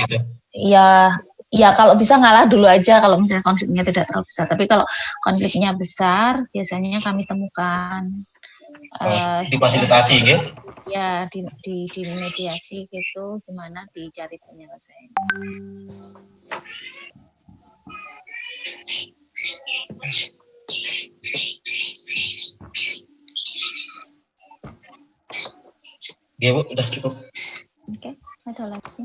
gitu. Ya kalau bisa ngalah dulu aja kalau misalnya konfliknya tidak terlalu besar. Tapi kalau konfliknya besar, biasanya kami temukan difasilitasi gitu. Ya, di mediasi gitu, gimana dicari penyelesaian. Ya Bu, udah cukup. Oke, ada lagi?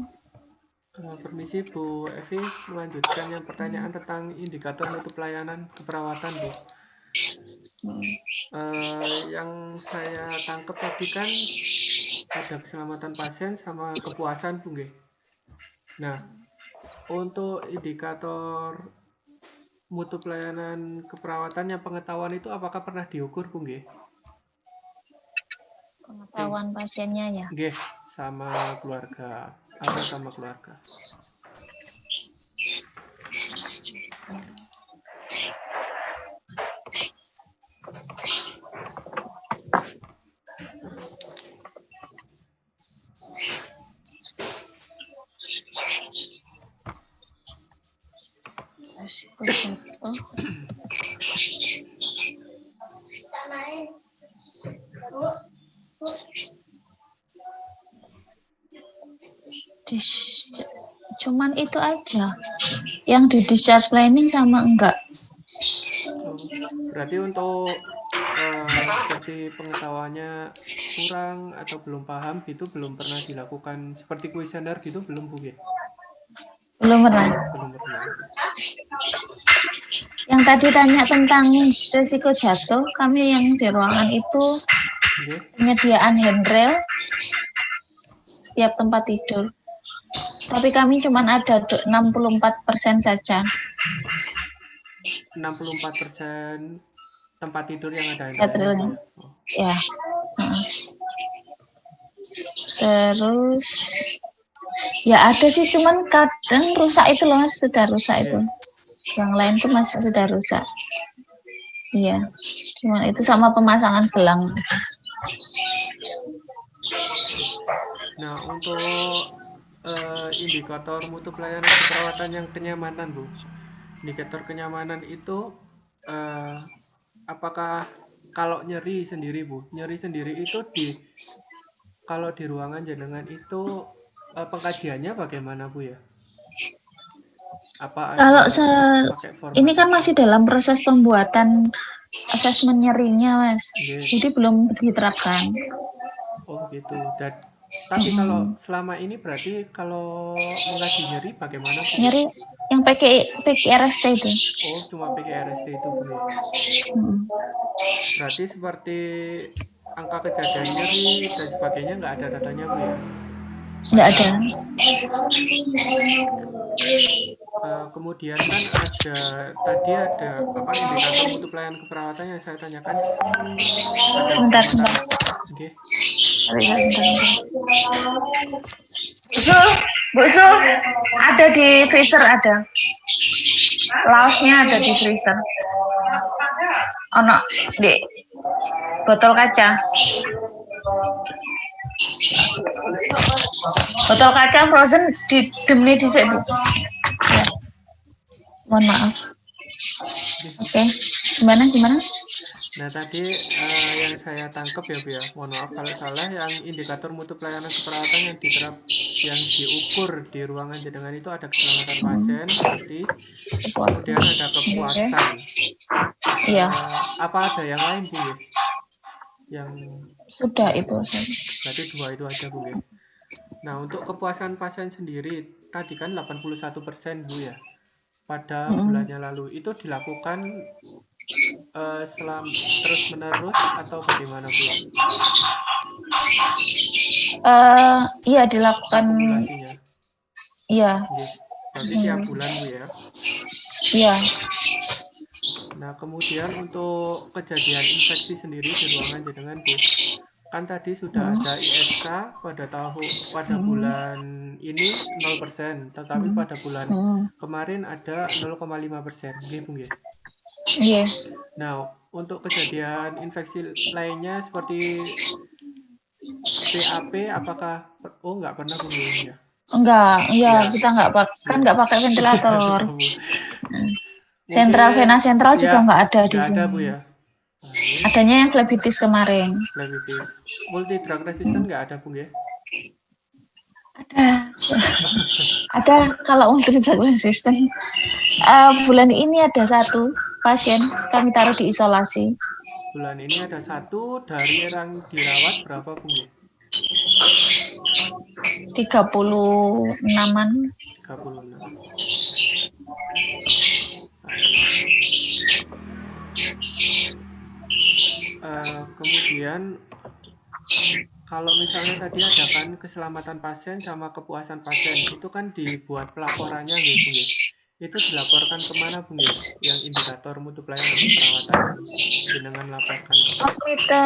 Permisi Bu Evi, melanjutkan yang pertanyaan tentang indikator mutu pelayanan keperawatan Bu. Yang saya tangkap tadi kan ada keselamatan pasien sama kepuasan Bu nggih. Nah, untuk indikator mutu pelayanan keperawatan yang pengetahuan itu apakah pernah diukur Bu nggih? Pengetahuan pasiennya ya? Nggih, sama keluarga atau sama keluarga. Cuman itu aja yang di discharge planning sama enggak. Berarti untuk seperti pengetahuannya kurang atau belum paham gitu belum pernah dilakukan seperti kuesioner gitu belum Bu? Belum pernah. Yang tadi tanya tentang risiko jatuh, kami yang di ruangan itu penyediaan handrail setiap tempat tidur. Tapi kami cuma ada 64% saja. 64% tempat tidur yang ada handrailnya. Ya. Terus ya ada sih, cuman kadang rusak itu loh Mas, sudah rusak itu. Yang lain tuh masih sudah rusak. Iya. Cuman itu sama pemasangan gelang. Nah, untuk indikator mutu pelayanan keperawatan yang kenyamanan Bu. Indikator kenyamanan itu apakah kalau nyeri sendiri Bu? Nyeri sendiri itu kalau di ruangan jenengan itu pengkajiannya bagaimana Bu ya? Apa kalau ini kan masih dalam proses pembuatan asesmen nyerinya Mas. Jadi belum diterapkan. Oh gitu. Tapi kalau selama ini berarti kalau mengkaji nyeri bagaimana Bu? Nyeri yang pakai RST itu. Oh, cuma pakai RST itu Bu. Berarti seperti angka kejadian nyeri dan sebagainya nggak ada datanya Bu ya? Nggak ada. Kemudian kan tadi ada indikator mutu pelayanan keperawatan yang saya tanyakan. Sebentar. Oke. Bu Su, ada di freezer ada. Laosnya ada di freezer. Ono di botol kaca. Botol kaca frozen di demne dhisik Bu. Ya. Mohon maaf. Oke. Gimana? Nah tadi yang saya tangkap ya Bu ya, mohon maaf kalau salah, yang indikator mutu pelayanan keperawatan yang diukur di ruangan jenengan itu ada keselamatan pasien berarti, kemudian ada kepuasan. Iya. Apa ada yang lain Bu ya? Yang sudah itu. Berarti 2 itu aja Bu ya. Nah untuk kepuasan pasien sendiri tadi kan 81% Bu ya. Pada bulannya lalu itu dilakukan terus menerus atau bagaimana Bu? Iya dilakukan. Akumulasinya. Iya. Berarti tiap bulan Bu ya? Iya. Nah kemudian untuk kejadian infeksi sendiri di ruangan jenengan Bu, kan tadi sudah ada ISK pada bulan ini 0%, tetapi pada bulan kemarin ada 0,5%, Bu ya? Iya. Nah, untuk kejadian infeksi lainnya seperti PAP, apakah nggak pernah Bu ya? Enggak, Ya. kita nggak pakai ventilator. Sentral Mungkin vena sentral juga nggak ada di nggak ada sini. Bu ya. Adanya yang phlebitis kemarin. Phlebitis. Multi drug resistant nggak ada Bu ya? Ada kalau multi drug resistant. Bulan ini ada 1 pasien kami taruh di isolasi. Bulan ini ada 1 dari yang dirawat berapa Bu ya? 36-an. 36. Kemudian kalau misalnya tadi ada kan keselamatan pasien sama kepuasan pasien, itu kan dibuat pelaporannya gitu ya. Itu dilaporkan kemana Bung ya? Yang indikator mutu pelayanan keperawatan dengan laporkan komite,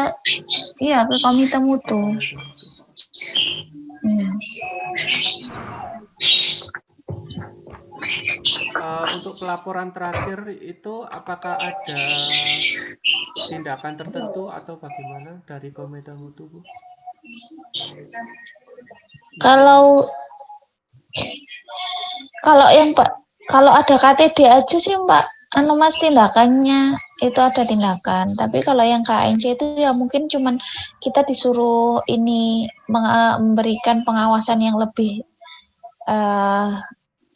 iya ke komite mutu. Untuk pelaporan terakhir itu apakah ada tindakan tertentu atau bagaimana dari komite mutu Bu? Kalau ada KTD aja sih Mbak, Mas tindakannya itu ada tindakan. Tapi kalau yang KNC itu ya mungkin cuman kita disuruh ini memberikan pengawasan yang lebih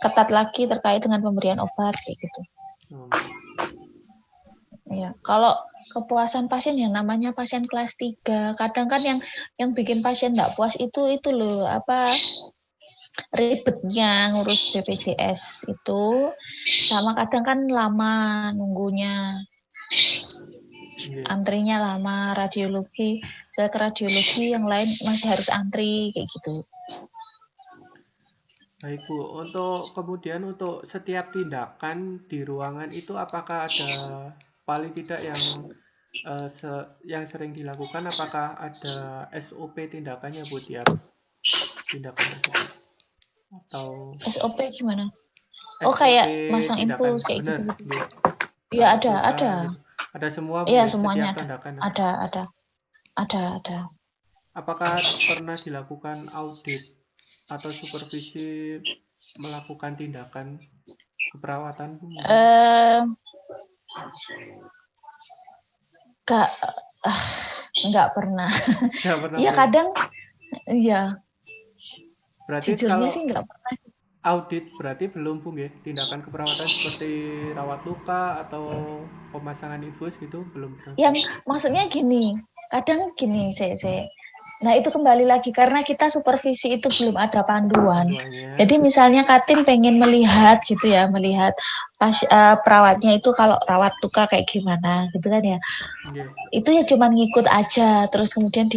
ketat lagi terkait dengan pemberian obat gitu. Ya, kalau kepuasan pasien yang namanya pasien kelas 3, kadang kan yang bikin pasien enggak puas itu loh ribetnya ngurus BPJS itu, sama kadang kan lama nunggunya. Antrinya lama, radiologi yang lain masih harus antri kayak gitu. Baik Bu, kemudian untuk setiap tindakan di ruangan itu apakah ada paling tidak yang sering dilakukan, apakah ada SOP tindakannya Bu tiap tindakan tersebut? Atau SOP gimana? Kayak masang infus kayak gitu. Iya ada. Ada semua. Iya semuanya ada. Ada. Apakah pernah dilakukan audit atau supervisi melakukan tindakan keperawatan Bu? Nggak pernah. Iya kadang, iya. Berarti jujurnya kalau sih nggak pernah. Audit berarti belum Bung ya? Tindakan keperawatan seperti rawat luka atau pemasangan infus gitu belum pernah? Yang maksudnya gini, kadang gini nah itu kembali lagi karena kita supervisi itu belum ada panduan. Jadi misalnya Katim pengen melihat gitu ya, melihat perawatnya itu kalau rawat luka kayak gimana gitu kan ya. Itu ya cuman ngikut aja, terus kemudian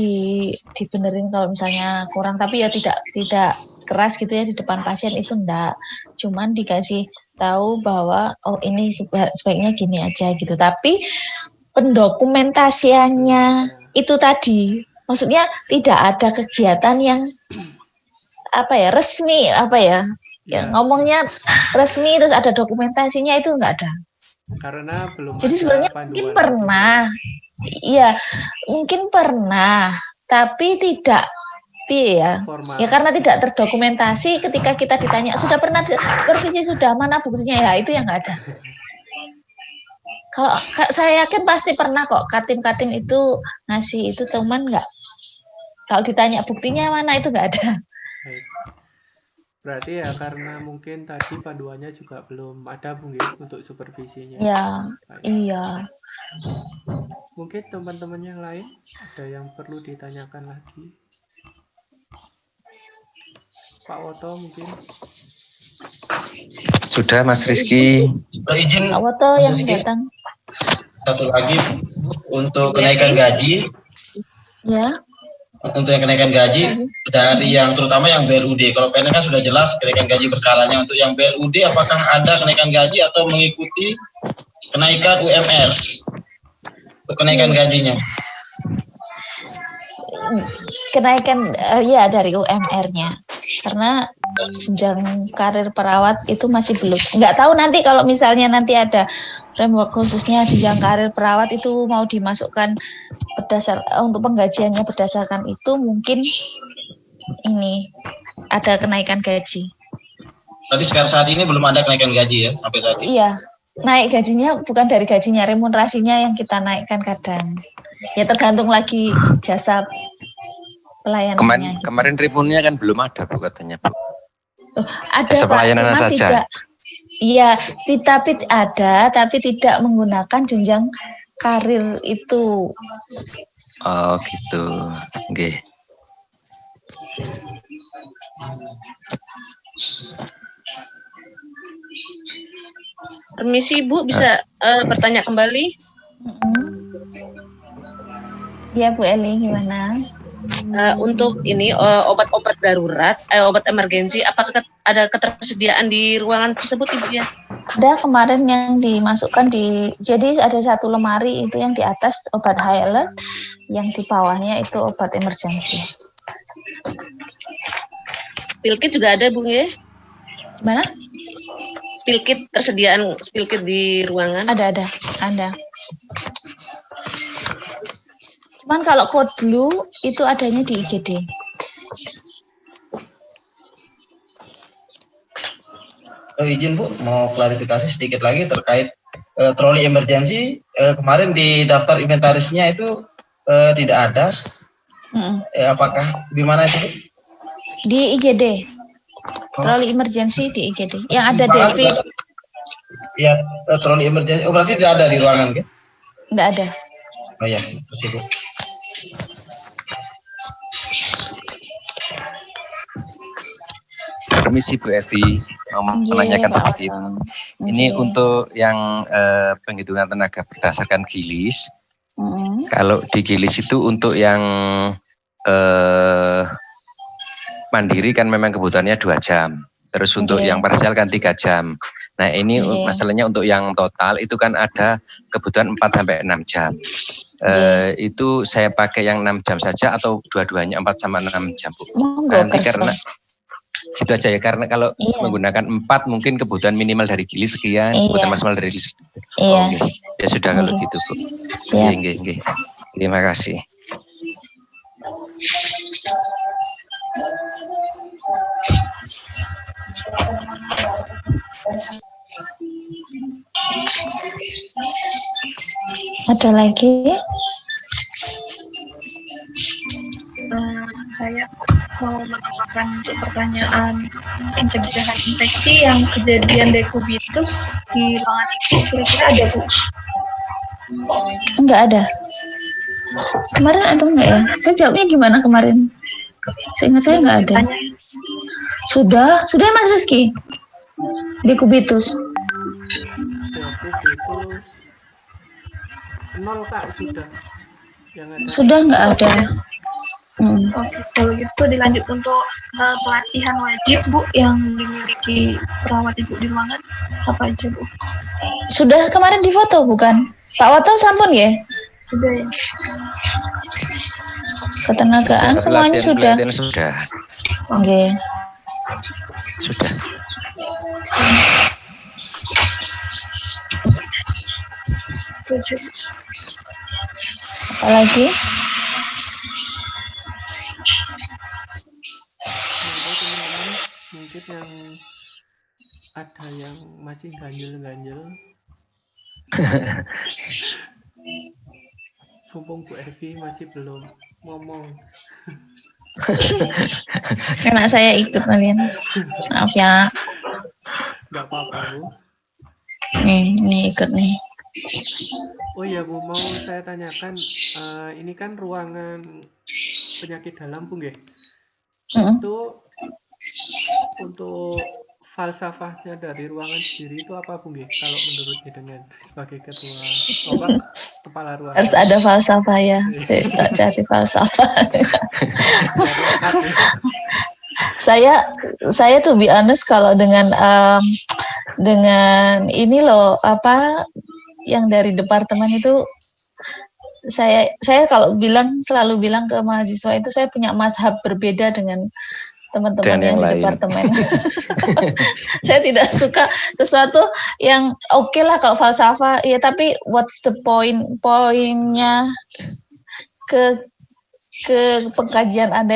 dibenerin kalau misalnya kurang, tapi ya tidak keras gitu ya di depan pasien itu enggak. Cuman dikasih tahu bahwa ini sebaiknya gini aja gitu. Tapi pendokumentasiannya itu tadi, maksudnya tidak ada kegiatan yang resmi yang ngomongnya resmi terus ada dokumentasinya itu enggak ada. Karena belum. Jadi sebenarnya mungkin pernah, iya mungkin pernah, tapi tidak ya karena tidak terdokumentasi. Ketika kita ditanya sudah pernah supervisi, sudah mana buktinya, ya itu yang nggak ada. Kalau saya yakin pasti pernah kok, Katim itu ngasih itu, teman nggak. Kalau ditanya buktinya mana, itu nggak ada. Berarti ya karena mungkin tadi panduannya juga belum ada Bung ya untuk supervisinya. Ya, iya. Mungkin teman-teman yang lain ada yang perlu ditanyakan lagi. Pak Woto mungkin. Sudah Mas Rizky. Izin Pak Woto yang datang. Satu lagi untuk kenaikan gaji. Ya. Untuk yang kenaikan gaji dari yang terutama yang BLUD. Kalau PNS kan sudah jelas kenaikan gaji berkalanya. Untuk yang BLUD apakah ada kenaikan gaji atau mengikuti kenaikan UMR? Untuk kenaikan gajinya. Kenaikan ya dari UMR-nya. Karena jenjang karir perawat itu masih belum. Nggak tahu nanti kalau misalnya nanti ada framework khususnya jenjang karir perawat itu mau dimasukkan untuk penggajiannya berdasarkan itu, mungkin ini ada kenaikan gaji. Tadi sekarang saat ini belum ada kenaikan gaji ya sampai saat ini. Iya, naik gajinya bukan dari gajinya, remunerasinya yang kita naikkan kadang. Ya tergantung lagi jasa pelayanannya. Kemarin remunnya kan belum ada Bu katanya Bu. Ada Jasa Pak, pelayanan cuma saja. tidak. Iya, tapi ada, tapi tidak menggunakan jenjang karir itu. Oh gitu. Oke. Permisi Bu, bisa bertanya kembali? Iya Bu Eli, gimana? Untuk ini obat-obat darurat, obat emergensi, apakah ada ketersediaan di ruangan tersebut Ibu ya? Ada kemarin yang dimasukkan jadi ada satu lemari itu yang di atas obat high alert, yang di bawahnya itu obat emergensi. Spill kit juga ada Bu ya? Gimana? Spill kit, tersediaan spill kit di ruangan? Ada. Cuman kalau code blue itu adanya di IGD. Izin Bu, mau klarifikasi sedikit lagi terkait troli emergensi. Kemarin di daftar inventarisnya itu tidak ada. Apakah di mana itu Bu? Di IGD. Troli emergency di IGD. Yang ada Devi. Iya, troli emergensi. Oh, berarti tidak ada di ruangan kan? Enggak ada. Oh iya, terima Bu. Permisi Bu Evi, mau menanyakan sedikit. Ini untuk yang penghitungan tenaga berdasarkan Gilis. Kalau di Gilis itu untuk yang mandiri kan memang kebutuhannya 2 jam. Terus untuk yang parsial kan 3 jam. Nah ini masalahnya untuk yang total itu kan ada kebutuhan 4 sampai 6 jam. Itu saya pakai yang 6 jam saja atau dua-duanya 4 sama 6 jam Bu? Nanti karena itu aja ya, karena kalau menggunakan 4 mungkin kebutuhan minimal dari Gilis sekian, kebutuhan maksimal dari Gilis. Ya sudah kalau gitu Bu. Oke. Terima kasih. Ada lagi? Saya mau menambahkan pertanyaan pencegahan infeksi yang kejadian dekubitus di ruangan itu kira-kira ada Bu? Enggak ada. Kemarin ada enggak ya? Saya jawabnya gimana kemarin? Seingat saya enggak ada. Sudah Mas Rizky? Dekubitus. Dekubitus 0 Kak sudah. Yang ada. Sudah enggak ada. Oke, kalau gitu dilanjut untuk pelatihan wajib Bu yang dimiliki perawat Ibu di ruangan apa aja Bu? Sudah kemarin difoto bukan? Pak Wato sampun ya? Sudah ya. Ketenagaan semuanya sudah. Sudah. Oke. Sudah. Apa lagi? Teman-teman mungkin yang ada yang masih ganjel-ganjel. Sumpung Bu Evi masih belum ngomong. Karena saya ikut kalian. Maaf ya. Nggak apa-apa Bu. Nih ikut nih. Oh iya Bu, mau saya tanyakan, ini kan ruangan penyakit dalam Bu nggih? Itu untuk falsafahnya dari ruangan sendiri itu apa Bu nggih? Kalau menurutnya dengan sebagai ketua kepala ruangan. Harus ada falsafah ya. Saya cari falsafah. Saya to be honest kalau dengan ini loh yang dari departemen itu saya kalau selalu bilang ke mahasiswa itu saya punya mazhab berbeda dengan teman-teman yang di departemen. Saya tidak suka sesuatu yang oke lah kalau falsafah ya, tapi what's the poinnya ke pengkajian Anda